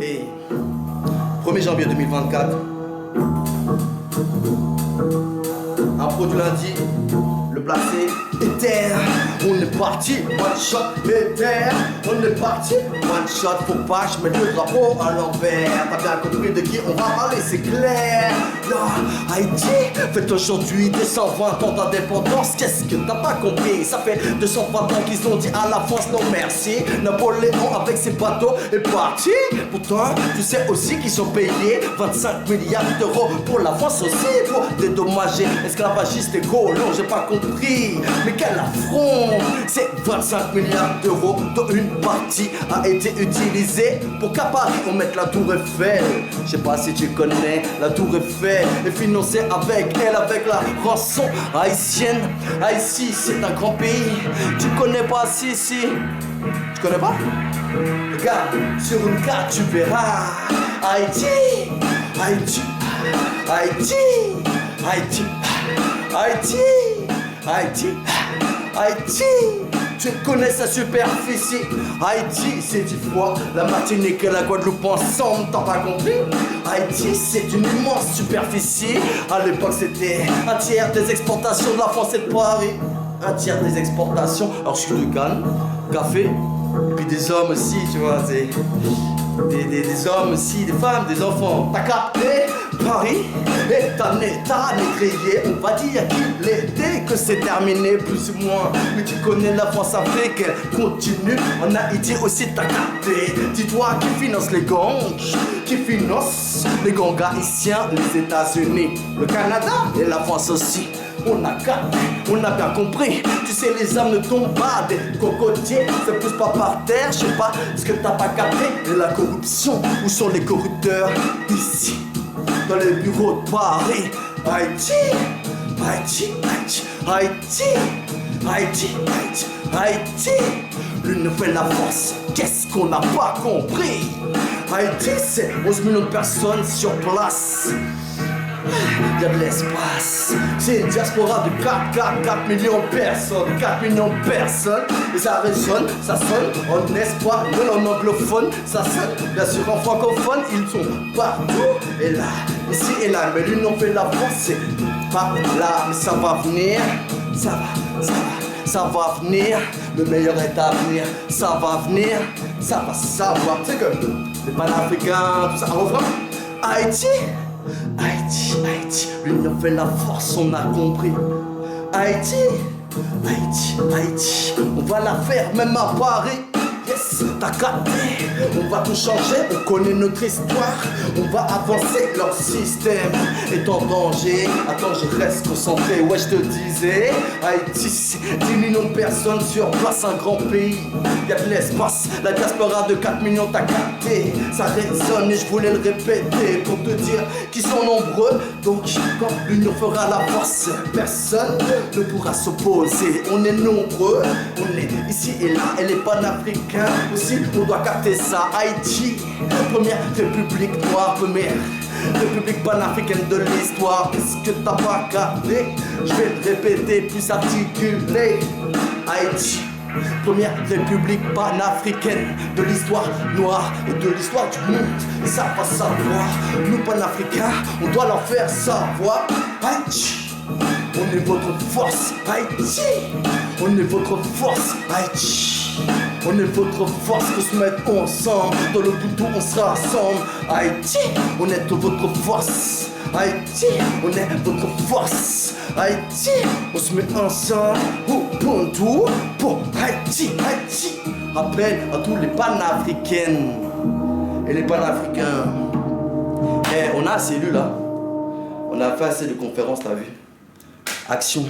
Et 1er janvier 2024, un produit lundi, le placé éther. On est parti, one shot éther. On est parti, one shot. Faut pas que je mette le drapeau à l'envers. T'as bien compris de qui on va parler, c'est clair. Yo, Haïti fête aujourd'hui des 120 ans d'indépendance. Qu'est-ce que t'as pas compris? Ça fait 220 ans qu'ils ont dit à la France non merci. Napoléon avec ses bateaux est parti. Pourtant, tu sais aussi qu'ils sont payés 25 milliards d'euros pour la France aussi, pour dédommager esclavagistes et colons. J'ai pas compris, mais quel affront! C'est 25 milliards d'euros dont une partie a été utilisée pour qu'à Paris on mette la tour Eiffel. Je sais pas si tu connais la tour Eiffel est financée avec elle, avec la rançon haïtienne. Haïti c'est un grand pays. Tu connais pas si. Tu connais pas? Regarde sur une carte tu verras. Haïti, Haïti, Haïti, Haïti, Haïti, Haïti, Haïti. Tu connais sa superficie. Haïti c'est 10 fois la Martinique et la Guadeloupe ensemble, t'as pas compris? Haïti c'est une immense superficie. À l'époque c'était un tiers des exportations de la France et de Paris. Un tiers des exportations. Alors je suis de Cannes, café, et puis des hommes aussi, tu vois, c'est des hommes aussi, des femmes, des enfants. T'as capté? Paris est un état négrier. On va dire qu'il était, que c'est terminé plus ou moins. Mais tu connais la France-Afrique, elle continue. En Haïti aussi t'as capté. Dis-toi qui finance les gangs, qui finance les gangs haïtiens, les États-Unis, le Canada et la France aussi. On a capté, on a bien compris. Tu sais les âmes ne tombent pas des cocotiers, se poussent pas par terre. Je sais pas ce que t'as pas capté. Et la corruption, où sont les corrupteurs? Ici, dans les bureaux de Paris. Haïti, Haïti, Haïti, Haïti, Haïti, Haïti, Haïti. L'une fait la force, qu'est-ce qu'on n'a pas compris? Haïti c'est 11 millions de personnes sur place. Il y a de l'espace. C'est une diaspora de 4 millions de personnes. 4 millions de personnes. Et ça résonne, ça sonne en espagnol, en anglophone. Ça sonne bien sûr en francophone. Ils sont partout et là, ici et là. Mais l'union fait la force, c'est pas là. Mais ça va venir, ça va venir. Le meilleur est à venir. Ça va venir, ça va savoir. Tu sais que les panafricains, tout ça. En refrain, Haïti. Haïti, Haïti, l'union fait la force, on a compris. Haïti, Haïti, Haïti, on va la faire même à Paris. Yes, t'as capté, on va tout changer, on connaît notre histoire. On va avancer, leur système est en danger. Attends, je reste concentré, ouais je te disais. Haïti, 10 millions de personnes sur place, un grand pays. Y'a de l'espace, la diaspora de 4 millions t'as capté. Ça résonne et je voulais le répéter pour te dire qu'ils sont nombreux. Donc quand l'union fera la force, personne ne pourra s'opposer. On est nombreux, on est ici et là, et les panafricains aussi, on doit capter ça. Haïti, première république noire, première république panafricaine de l'histoire. Qu'est-ce que t'as pas capté? Je vais le répéter plus articulé. Haïti, première république panafricaine de l'histoire noire et de l'histoire du monde. Et ça va savoir, nous panafricains, on doit leur faire savoir. Haïti, on est votre force. Haïti, on est votre force. Haïti, on est votre force, faut se mettre ensemble. Dans le bouton on se rassemble. Haïti, on est votre force. Haïti, on est votre force. Haïti, on se met ensemble. Pour tout, pour Haïti, Haïti. Rappel à tous les panafricaines et les panafricains. On a assez lu là. On a fait assez de conférences, t'as vu? Action.